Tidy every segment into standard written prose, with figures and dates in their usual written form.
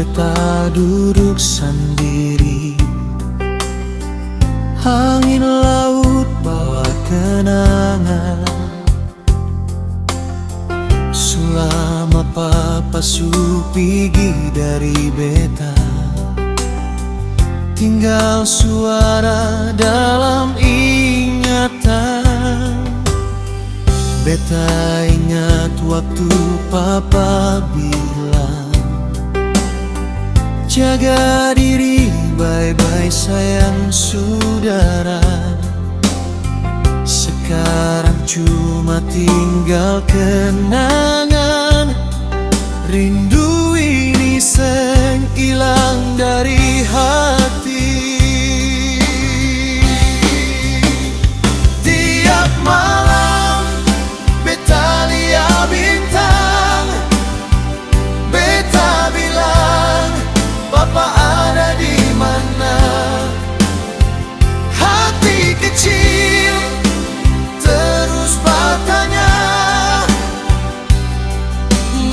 beta duduk sendiri. Angin laut bawa kenangan. Selama papa su pergi dari beta, tinggal suara dalam ingatan. Beta ingat waktu papa bilang, jaga diri, bye-bye sayang saudara. Sekarang cuma tinggal kenangan. Rindu ini seng hilang dari hati. Tiap malam beta lihat bintang, beta bilang papa ada di mana. Hati kecil terus bertanya,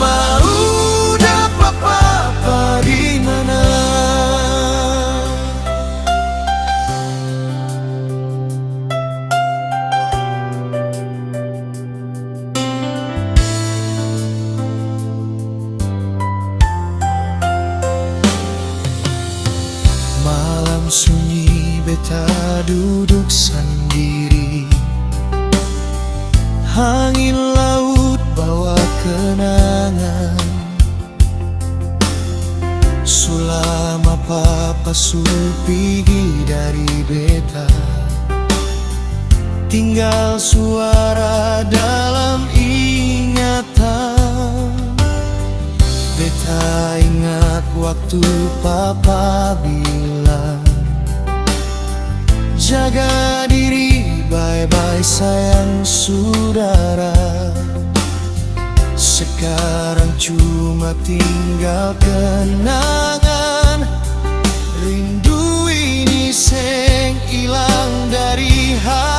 mau dapat papa di mana? Malam sunyi beta duduk sendiri. Angin laut bawa kenangan. Selama papa su pergi dari beta, tinggal suara dalam ingatan. Beta ingat waktu papa bilang, jaga diri, bye-bye sayang saudara. Sekarang cuma tinggal kenangan. Rindu ini seng hilang dari hati.